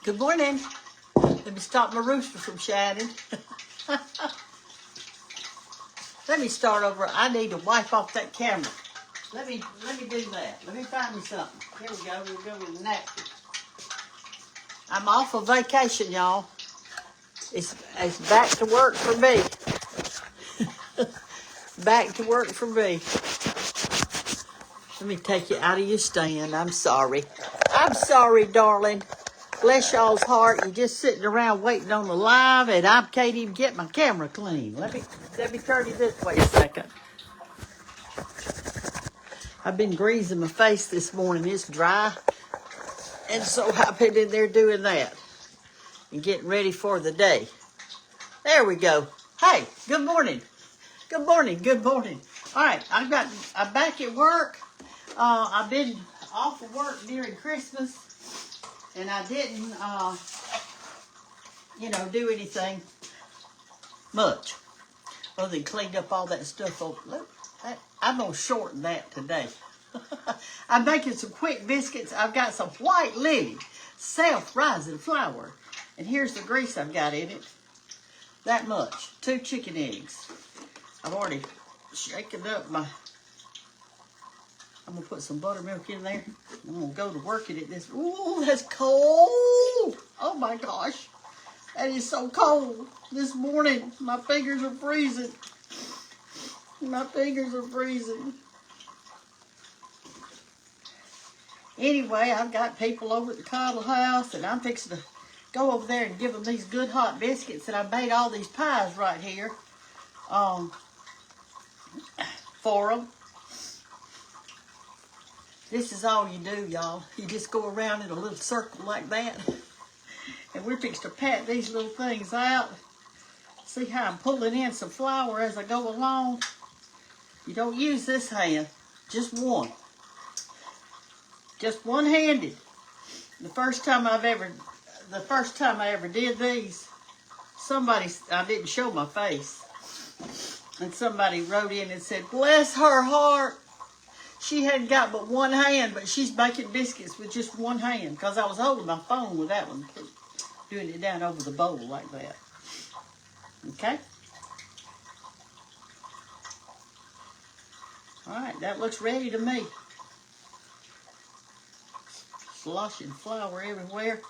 Good morning. Let me stop my rooster from shouting. Let me start over. I need to wipe off that camera. Let me do that. Let me find me something. Here we go. We'll go with a napkin. I'm off of vacation, y'all. It's back to work for me. Back to work for me. Let me take you out of your stand. I'm sorry. I'm sorry, darling. Bless y'all's heart. You're just sitting around waiting on the live, and I can't even get my camera clean. Let me turn you this way a second. I've been greasing my face this morning. It's dry. And so I've been in there doing that and getting ready for the day. There we go. Hey, good morning. Good morning. Good morning. All right, I'm back at work. I've been off of work during Christmas, and I didn't, do anything much other than cleaned up all that stuff. Look, I'm going to shorten that today. I'm making some quick biscuits. I've got some white lily self-rising flour. And here's the grease I've got in it. That much. 2 chicken eggs. I've already shaken up I'm going to put some buttermilk in there. I'm going to go to work in it this. Ooh, that's cold. Oh my gosh. That is so cold this morning. My fingers are freezing. My fingers are freezing. Anyway, I've got people over at the Cottle house, and I'm fixing to go over there and give them these good hot biscuits. And I made all these pies right here for them. This is all you do, y'all. You just go around in a little circle like that. And we're fixing to pat these little things out. See how I'm pulling in some flour as I go along? You don't use this hand, just one. Just one-handed. The first time I ever did these, I didn't show my face. And somebody wrote in and said, bless her heart. She hadn't got but one hand, but she's making biscuits with just one hand. Because I was holding my phone with that one, doing it down over the bowl like that. Okay? All right, that looks ready to me. Sloshing flour everywhere.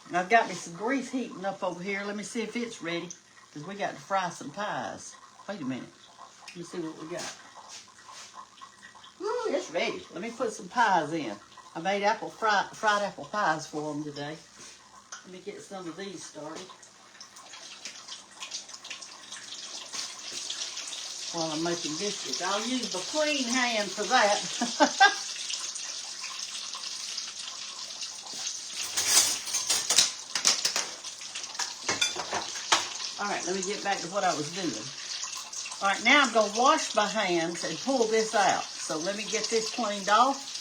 And I've got me some grease heating up over here. Let me see if it's ready, because we got to fry some pies. Wait a minute. Let me see what we got. Ooh, it's ready. Let me put some pies in. I made fried apple pies for them today. Let me get some of these started while I'm making biscuits. I'll use the clean hand for that. All right, let me get back to what I was doing. All right, now I'm going to wash my hands and pull this out. So let me get this cleaned off.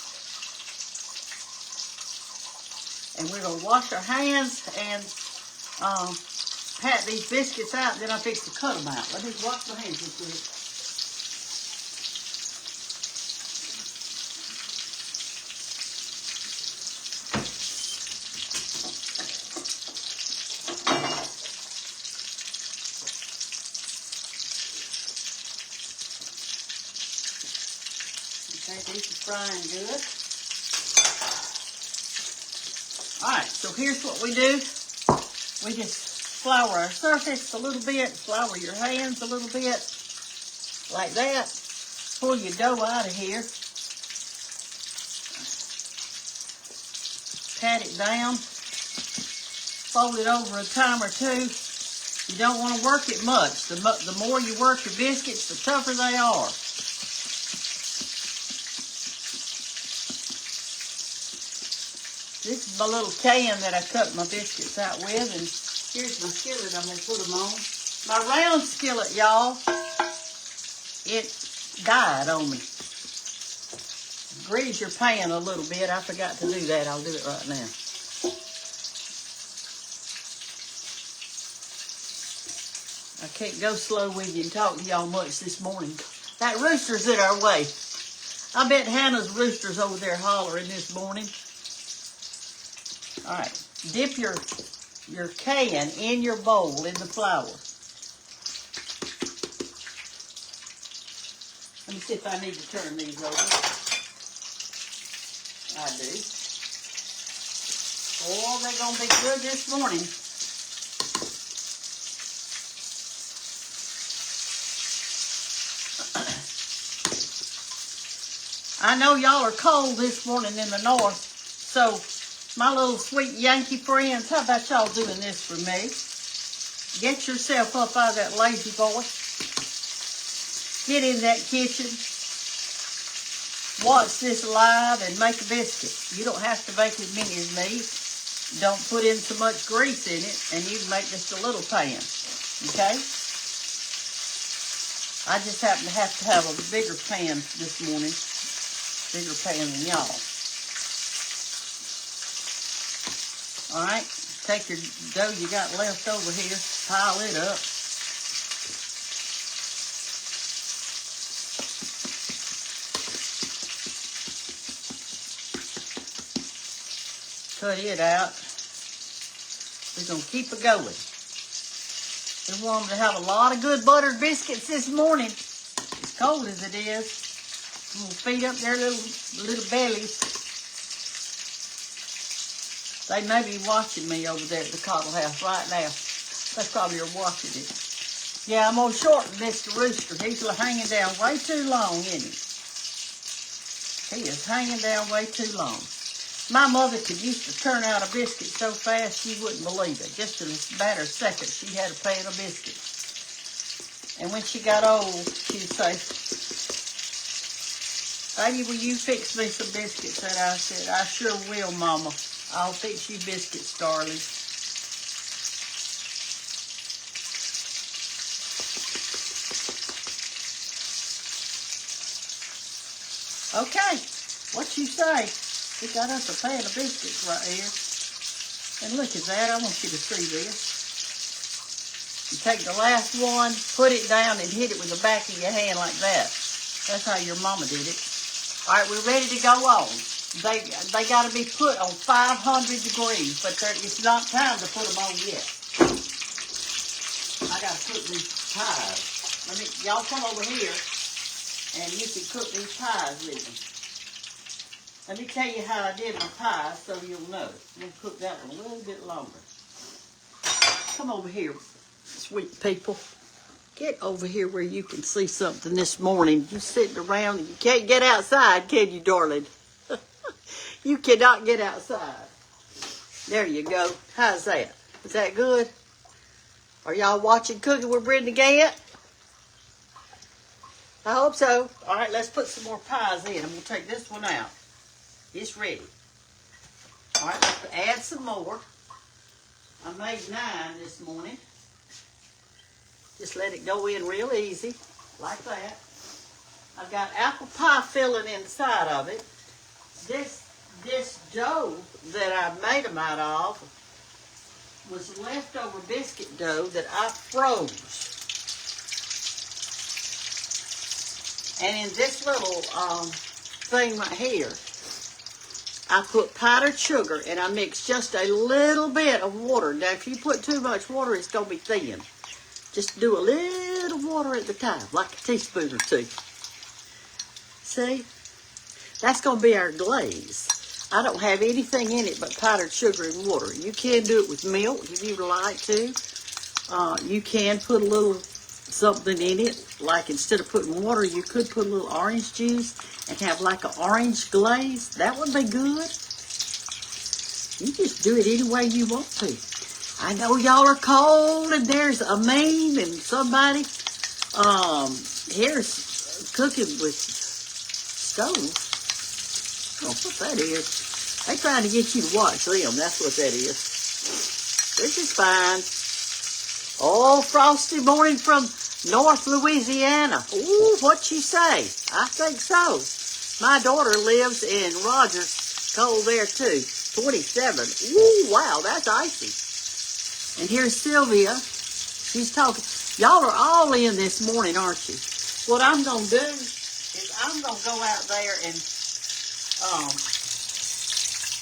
And we're going to wash our hands and pat these biscuits out. Then I'll fix to cut them out. Let me wash my hands real quick. Okay, these are frying good. Alright, so here's what we do. We just flour our surface a little bit, flour your hands a little bit, like that. Pull your dough out of here. Pat it down. Fold it over a time or two. You don't want to work it much. The more you work your biscuits, the tougher they are. This is my little can that I cut my biscuits out with, and here's my skillet I'm going to put them on. My round skillet, y'all, it died on me. Grease your pan a little bit. I forgot to do that. I'll do it right now. I can't go slow with you and talk to y'all much this morning. That rooster's in our way. I bet Hannah's rooster's over there hollering this morning. All right, dip your can in your bowl in the flour. Let me see if I need to turn these over. I do. Oh, they're going to be good this morning. I know y'all are cold this morning in the north, so my little sweet Yankee friends, how about y'all doing this for me? Get yourself up out of that lazy boy. Get in that kitchen. Watch this live and make a biscuit. You don't have to make as many as me. Don't put in so much grease in it, and you can make just a little pan. Okay? I just happen to have a bigger pan this morning. Bigger pan than y'all. Alright, take your dough you got left over here, pile it up. Cut it out. We're going to keep it going. We want them to have a lot of good buttered biscuits this morning. As cold as it is. I'm going to feed up their little bellies. They may be watching me over there at the Cottle house right now. They probably are watching it. Yeah, I'm going to shorten Mr. Rooster. He's hanging down way too long, isn't he? He is hanging down way too long. My mother used to turn out a biscuit so fast you wouldn't believe it. Just in a matter of seconds, she had a pan of biscuits. And when she got old, she'd say, "Baby, will you fix me some biscuits?" And I said, "I sure will, Mama. I'll fix you biscuits, darling." Okay, what you say? We got us a pan of biscuits right here. And look at that. I want you to see this. You take the last one, put it down, and hit it with the back of your hand like that. That's how your mama did it. All right, we're ready to go on. They got to be put on 500 degrees, but it's not time to put them on yet. I got to cook these pies. Y'all come over here, and you can cook these pies with me. Let me tell you how I did my pies so you'll know. I'm going to cook that one a little bit longer. Come over here, sweet people. Get over here where you can see something this morning. You sitting around and you can't get outside, can you, darling? You cannot get outside. There you go. How's that? Is that good? Are y'all watching Cooking with Brenda Gantt? I hope so. All right, let's put some more pies in. I'm going to take this one out. It's ready. All right, let's add some more. I made 9 this morning. Just let it go in real easy, like that. I've got apple pie filling inside of it. This dough that I made them out of was leftover biscuit dough that I froze. And in this little thing right here, I put powdered sugar and I mixed just a little bit of water. Now, if you put too much water, it's going to be thin. Just do a little water at the time, like a teaspoon or two. See? That's going to be our glaze. I don't have anything in it but powdered sugar and water. You can do it with milk if you would like to. You can put a little something in it. Like instead of putting water, you could put a little orange juice and have like an orange glaze. That would be good. You just do it any way you want to. I know y'all are cold and there's a meme and somebody here's cooking with stove. I don't know what that is. They trying to get you to watch them. That's what that is. This is fine. Oh, frosty morning from North Louisiana. Ooh, what you say? I think so. My daughter lives in Rogers. Cold there too. 27. Ooh, wow, that's icy. And here's Sylvia. She's talking. Y'all are all in this morning, aren't you? What I'm going to do is I'm going to go out there and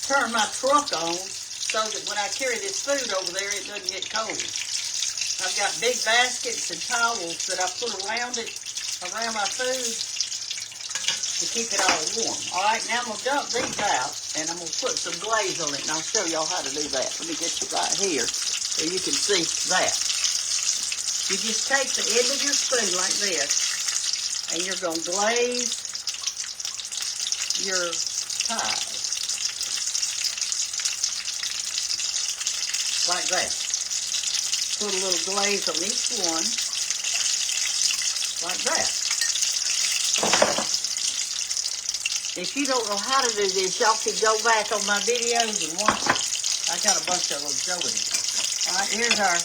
turn my truck on so that when I carry this food over there, it doesn't get cold. I've got big baskets and towels that I put around it, around my food, to keep it all warm. All right, now I'm going to dump these out, and I'm going to put some glaze on it, and I'll show y'all how to do that. Let me get you right here so you can see that. You just take the end of your spoon like this, and you're going to glaze your pies. Like that. Put a little glaze on each one. Like that. If you don't know how to do this, y'all can go back on my videos and watch it. I got a bunch of them showing you. Alright, here's our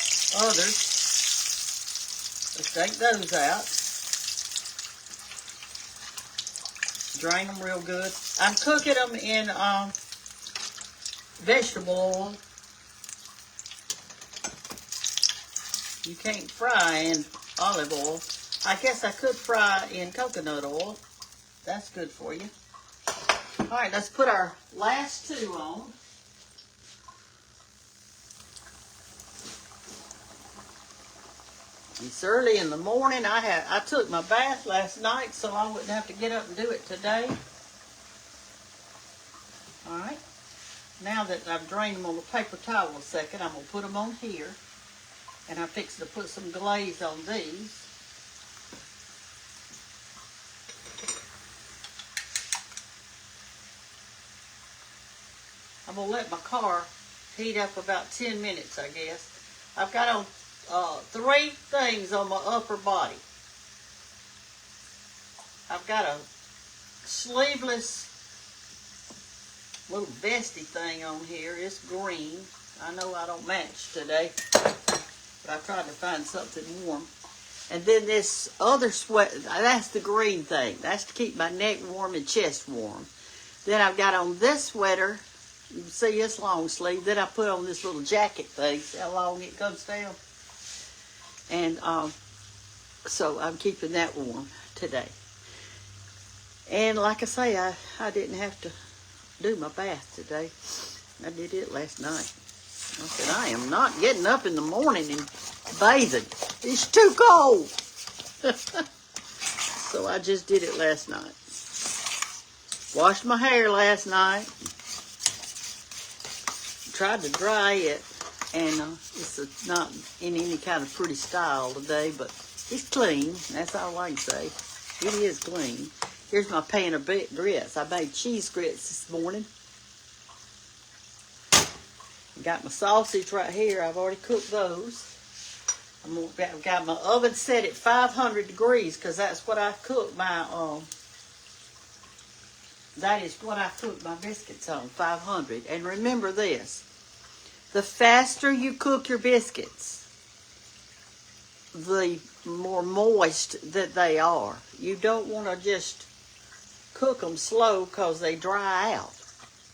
others. Let's take those out. Drain them real good. I'm cooking them in vegetable oil. You can't fry in olive oil. I guess I could fry in coconut oil. That's good for you. All right, let's put our last two on. It's early in the morning. I took my bath last night so I wouldn't have to get up and do it today. All right. Now that I've drained them on the paper towel a second, I'm going to put them on here. And I'm fixing to put some glaze on these. I'm going to let my car heat up about 10 minutes, I guess. I've got on 3 things on my upper body. I've got a sleeveless little vesty thing on here. It's green. I know I don't match today, but I tried to find something warm. And then this other sweat, that's the green thing. That's to keep my neck warm and chest warm. Then I've got on this sweater. You can see it's long sleeve. Then I put on this little jacket thing. See how long it comes down? And so I'm keeping that warm today. And like I say, I didn't have to do my bath today. I did it last night. I said, I am not getting up in the morning and bathing. It's too cold. So I just did it last night. Washed my hair last night. Tried to dry it. And it's not in any kind of pretty style today, but it's clean. That's all I can say. It is clean. Here's my pan of grits. I made cheese grits this morning. Got my sausage right here. I've already cooked those. I've got my oven set at 500 degrees because that's what I cook my that is what I cook my biscuits on, 500. And remember this, the faster you cook your biscuits, the more moist that they are. You don't want to just cook them slow because they dry out.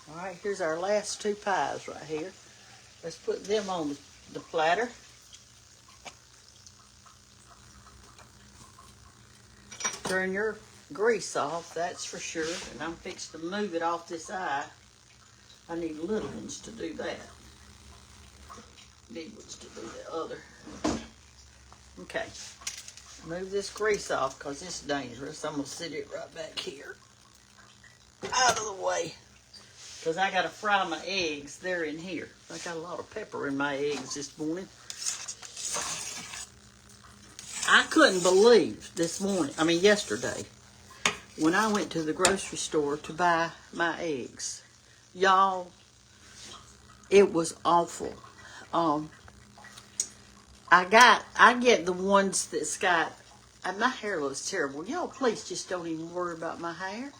All right, here's our last 2 pies right here. Let's put them on the platter. Turn your grease off, that's for sure. And I'm fixing to move it off this eye. I need little ones to do that. Big ones to do the other. Okay. Move this grease off because it's dangerous. I'm going to sit it right back here. Out of the way. Because I got to fry my eggs. They're in here. I got a lot of pepper in my eggs this morning. I couldn't believe yesterday, when I went to the grocery store to buy my eggs. Y'all, it was awful. I get the ones that's got, and my hair looks terrible. Y'all, please just don't even worry about my hair.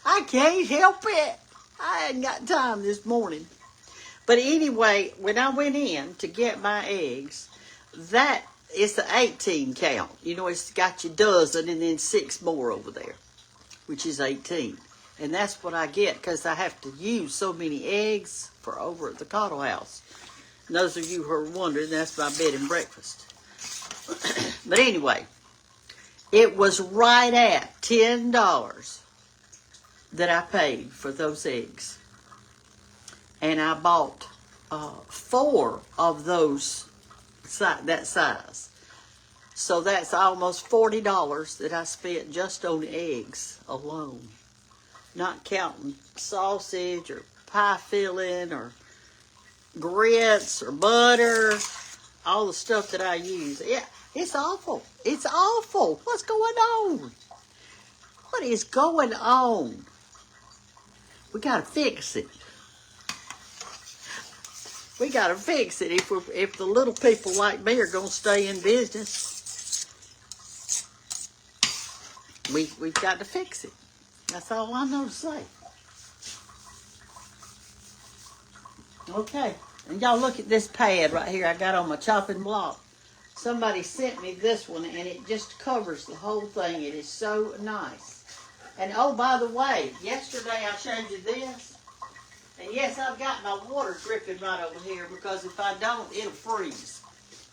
I can't help it. I hadn't got time this morning. But anyway, when I went in to get my eggs, that is the 18 count. You know, it's got your dozen and then 6 more over there, which is 18. And that's what I get because I have to use so many eggs for over at the Cottle house. And those of you who are wondering, that's my bed and breakfast. But anyway, It was right at $10 that I paid for those eggs. And I bought 4 of those that size. So that's almost $40 that I spent just on eggs alone. Not counting sausage or pie filling or grits or butter, all the stuff that I use. Yeah, it's awful. It's awful. What's going on? What is going on? We got to fix it. We got to fix it if the little people like me are going to stay in business. We've got to fix it. That's all I know to say. Okay, and y'all look at this pad right here I got on my chopping block. Somebody sent me this one, and it just covers the whole thing. It is so nice. And oh, by the way, yesterday I showed you this. And yes, I've got my water dripping right over here because if I don't, it'll freeze.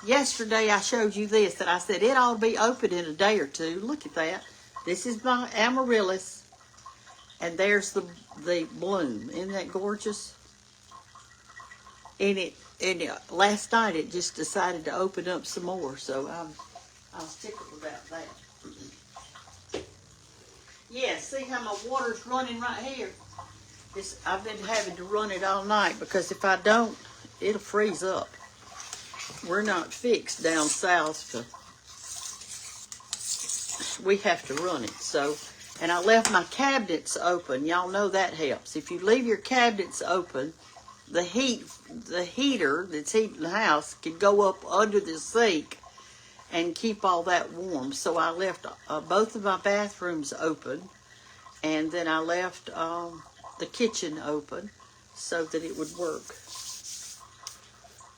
Yesterday I showed you this, that I said it ought to be open in a day or two. Look at that. This is my amaryllis, and there's the bloom. Isn't that gorgeous? And last night it just decided to open up some more, so I was tickled about that. Yeah, see how my water's running right here? I've been having to run it all night because if I don't, it'll freeze up. We're not fixed down south we have to run it. So, and I left my cabinets open. Y'all know that helps. If you leave your cabinets open, the heater that's heating the house can go up under the sink and keep all that warm. So I left both of my bathrooms open, and then I left the kitchen open so that it would work.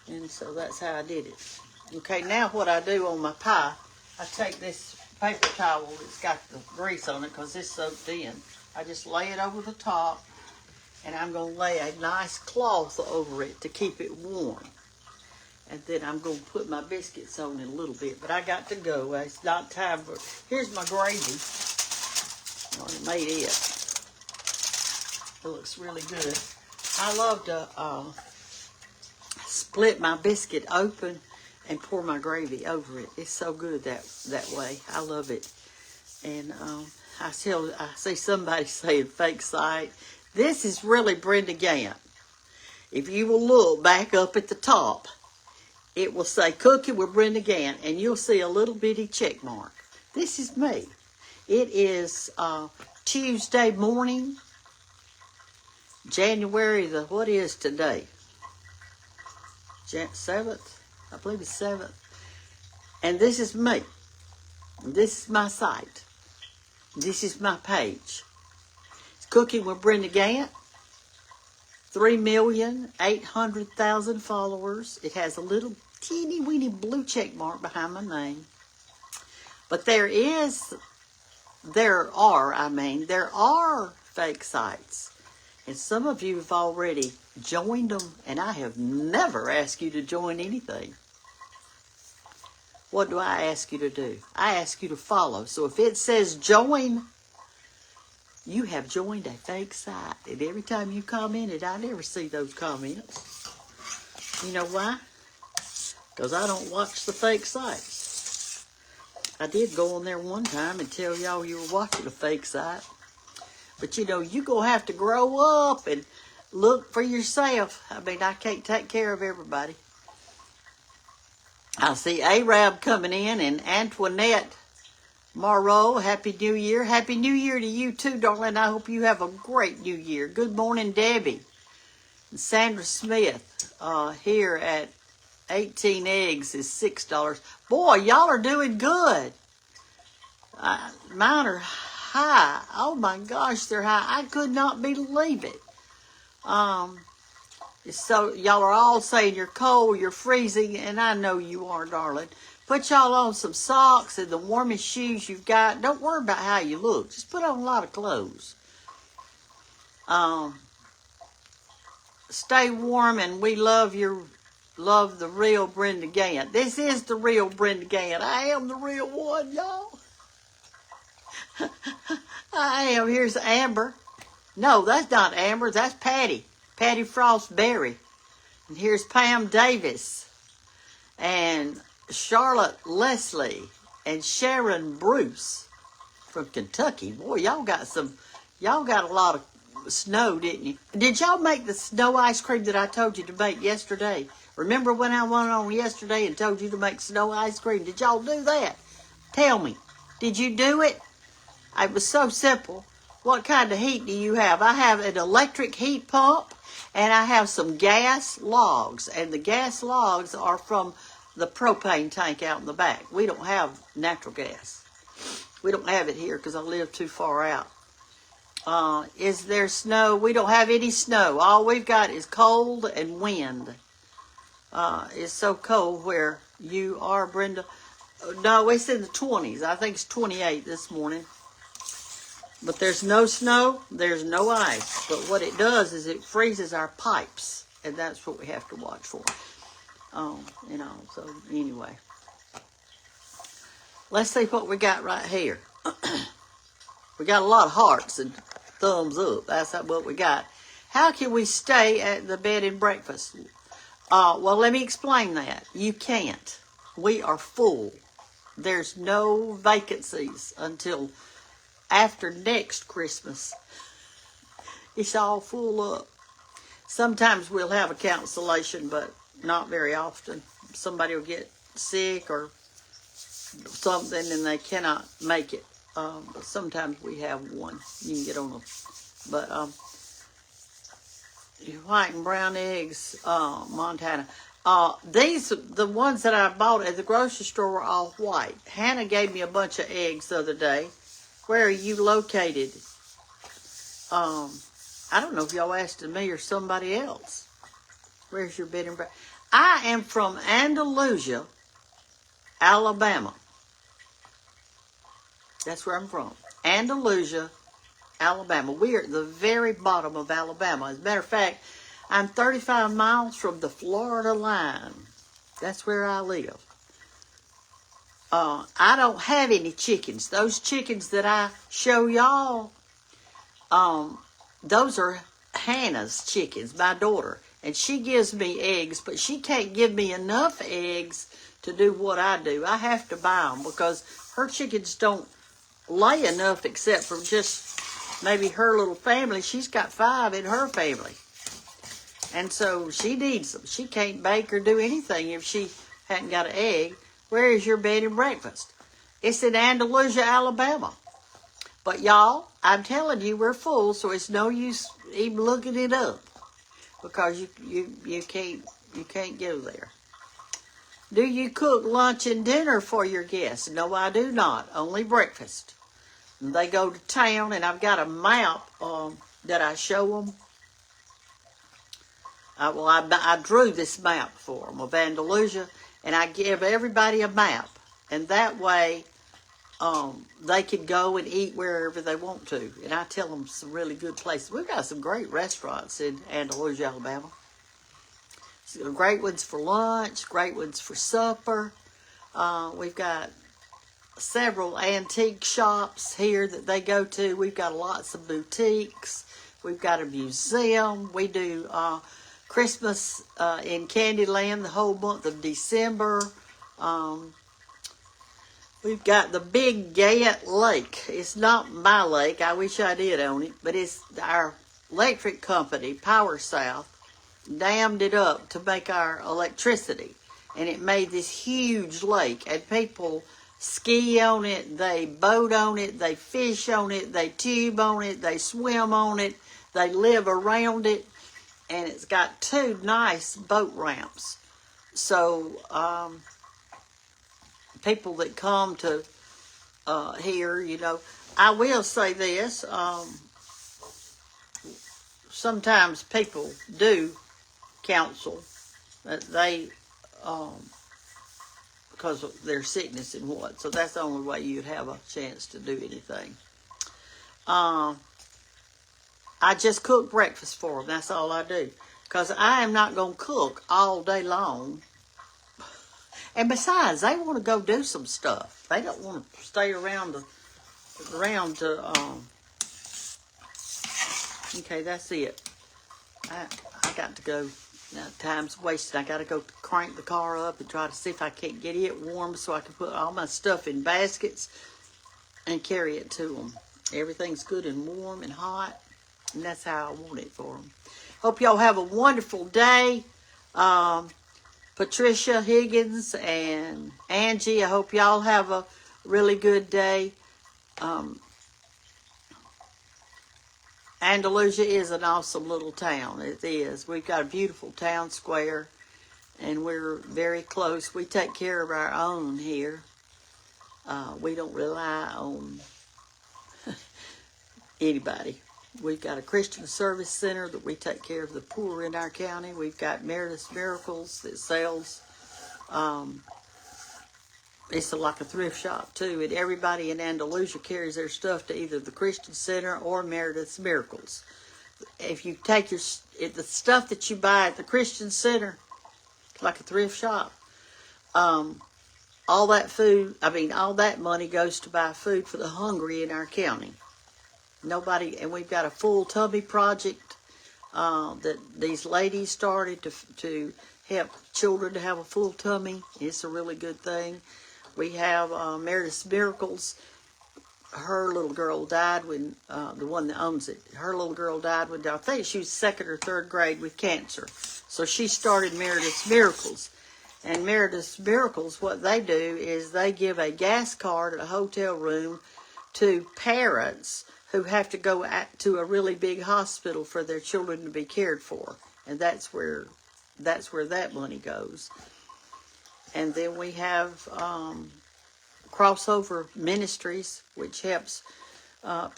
And so that's how I did it. Okay, now what I do on my pie, I take this paper towel that's got the grease on it because it's soaked in. I just lay it over the top, and I'm going to lay a nice cloth over it to keep it warm. And then I'm going to put my biscuits on in a little bit. But I got to go. It's not time for... Here's my gravy. I already made it. It looks really good. I love to split my biscuit open and pour my gravy over it. It's so good that way. I love it. And I see somebody saying fake site. This is really Brenda Gantt. If you will look back up at the top, it will say Cooking with Brenda Gantt, and you'll see a little bitty check mark. This is me. It is Tuesday morning, January what is today? 7th? I believe it's 7th. And this is me. This is my site. This is my page. It's Cooking with Brenda Gantt. 3,800,000 followers. It has a little teeny weeny blue check mark behind my name. But there are fake sites. And some of you have already joined them, and I have never asked you to join anything. What do I ask you to do? I ask you to follow. So if it says join, you have joined a fake site. And every time you commented, I never see those comments. You know why? Because I don't watch the fake sites. I did go on there one time and tell y'all you were watching a fake site. But you know, you're going to have to grow up and look for yourself. I mean, I can't take care of everybody. I see Arab coming in and Antoinette Morrow. Happy New Year. Happy New Year to you too, darling. I hope you have a great New Year. Good morning, Debbie. And Sandra Smith here at 18 eggs is $6. Boy, y'all are doing good. Mine are high. Oh my gosh, they're high. I could not believe it. So y'all are all saying you're cold, you're freezing, and I know you are, darling. Put y'all on some socks and the warmest shoes you've got. Don't worry about how you look. Just put on a lot of clothes. Stay warm, and we love the real Brenda Gantt. This is the real Brenda Gantt. I am the real one, y'all. I am. Here's Amber. No, that's not Amber. That's Patty. Patty Frost Berry. And here's Pam Davis. And Charlotte Leslie. And Sharon Bruce from Kentucky. Boy, y'all got a lot of snow, didn't you? Did y'all make the snow ice cream that I told you to make yesterday? Remember when I went on yesterday and told you to make snow ice cream? Did y'all do that? Tell me. Did you do it? It was so simple. What kind of heat do you have? I have an electric heat pump, and I have some gas logs. And the gas logs are from the propane tank out in the back. We don't have natural gas. We don't have it here because I live too far out. Is there snow? We don't have any snow. All we've got is cold and wind. It's so cold where you are, Brenda. No, it's in the 20s. I think it's 28 this morning. But there's no snow, there's no ice. But what it does is it freezes our pipes. And that's what we have to watch for. So anyway. Let's see what we got right here. We got a lot of hearts and thumbs up. That's what we got. How can we stay at the bed and breakfast? Well, let me explain that. You can't. We are full. There's no vacancies until after next Christmas. It's all full up. Sometimes we'll have a cancellation, but not very often. Somebody will get sick or something and they cannot make it. But sometimes we have one. You can get on them. But white and brown eggs, Montana. The ones that I bought at the grocery store were all white. Hannah gave me a bunch of eggs the other day. Where are you located? I don't know if y'all asked me or somebody else. Where's your bed and breakfast? I am from Andalusia, Alabama. That's where I'm from. Andalusia, Alabama. We are at the very bottom of Alabama. As a matter of fact, I'm 35 miles from the Florida line. That's where I live. I don't have any chickens. Those chickens that I show y'all, those are Hannah's chickens, my daughter. And she gives me eggs, but she can't give me enough eggs to do what I do. I have to buy them because her chickens don't lay enough except for just maybe her little family. She's got 5 in her family. And so she needs them. She can't bake or do anything if she hadn't got an egg. Where is your bed and breakfast? It's in Andalusia, Alabama. But y'all, I'm telling you, we're full, so it's no use even looking it up because you can't go there. Do you cook lunch and dinner for your guests? No, I do not. Only breakfast. And they go to town, and I've got a map that I show them. I drew this map for them of Andalusia, and I give everybody a map. And that way, they can go and eat wherever they want to. And I tell them some really good places. We've got some great restaurants in Andalusia, Alabama. Some great ones for lunch, great ones for supper. We've got several antique shops here that they go to. We've got lots of boutiques. We've got a museum. We do Christmas in Candyland the whole month of December. We've got the Big Gantt Lake. It's not my lake. I wish I did own it. But it's our electric company, Power South, dammed it up to make our electricity. And it made this huge lake. And people ski on it. They boat on it. They fish on it. They tube on it. They swim on it. They live around it. And it's got 2 nice boat ramps. So, people that come to here, you know, I will say this. Sometimes people do counsel that they, because of their sickness and what. So that's the only way you'd have a chance to do anything. I just cook breakfast for them. That's all I do. Because I am not going to cook all day long. And besides, they want to go do some stuff. They don't want to stay around around to, okay, that's it. I got to go. Now, time's wasted. I got to go crank the car up and try to see if I can't get it warm so I can put all my stuff in baskets and carry it to them. Everything's good and warm and hot, and that's how I want it for them. Hope y'all have a wonderful day. Patricia, Higgins, and Angie, I hope y'all have a really good day. Andalusia is an awesome little town. It is. We've got a beautiful town square, and we're very close. We take care of our own here. We don't rely on anybody. We've got a Christian service center that we take care of the poor in our county. We've got Meredith's Miracles that sells. It's like a thrift shop too, and everybody in Andalusia carries their stuff to either the Christian Center or Meredith's Miracles. If you take the stuff that you buy at the Christian Center, like a thrift shop, all that money goes to buy food for the hungry in our county. And we've got a full tummy project that these ladies started to help children to have a full tummy. It's a really good thing. We have Meredith's Miracles. Her little girl died when, the one that owns it, her little girl died when, I think she was 2nd or 3rd grade with cancer. So she started Meredith's Miracles. And Meredith's Miracles, what they do is they give a gas card at a hotel room to parents who have to go to a really big hospital for their children to be cared for. And that's where that money goes. And then we have Crossover Ministries, which helps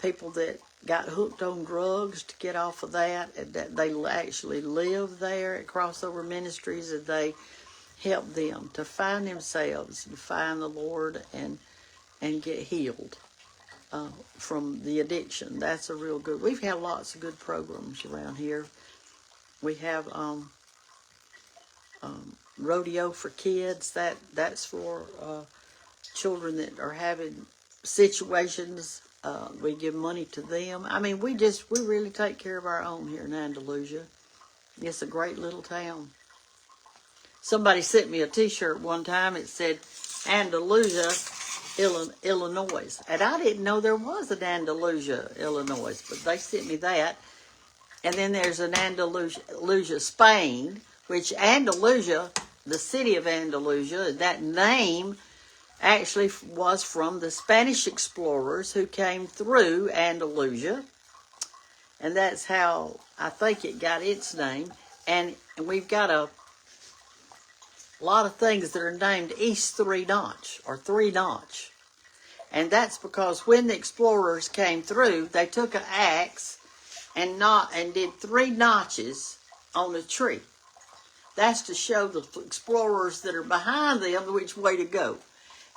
people that got hooked on drugs to get off of that. And that they actually live there at Crossover Ministries, and they help them to find themselves, to find the Lord, and get healed from the addiction. That's a real good. We've had lots of good programs around here. We have rodeo for kids. That's for children that are having situations. We give money to them. I mean, we really take care of our own here in Andalusia. It's a great little town. Somebody sent me a t-shirt one time. It said Andalusia, Illinois. And I didn't know there was an Andalusia, Illinois, but they sent me that. And then there's an Andalusia, Spain, which Andalusia, the city of Andalusia, that name actually was from the Spanish explorers who came through Andalusia. And that's how I think it got its name. And we've got a lot of things that are named East Three Notch or Three Notch. And that's because when the explorers came through, they took an axe and did 3 notches on a tree. That's to show the explorers that are behind them which way to go.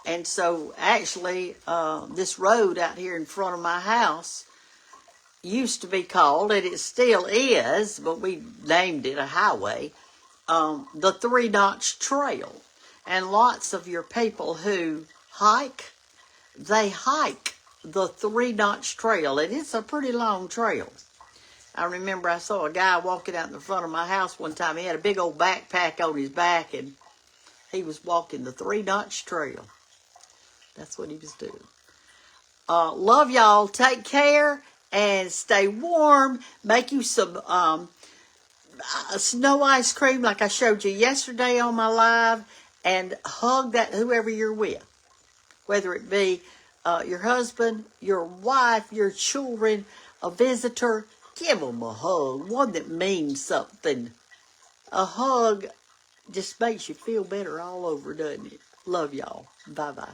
And so actually this road out here in front of my house used to be called, and it still is, but we named it a highway, the 3 Notch Trail. And lots of your people who hike, they hike the 3 Notch Trail, and it's a pretty long trail. I remember I saw a guy walking out in the front of my house one time. He had a big old backpack on his back, and he was walking the 3 Notch Trail. That's what he was doing. Love y'all. Take care and stay warm. Make you some snow ice cream like I showed you yesterday on my live, and hug that whoever you're with, whether it be your husband, your wife, your children, a visitor. Give them a hug, one that means something. A hug just makes you feel better all over, doesn't it? Love y'all. Bye-bye.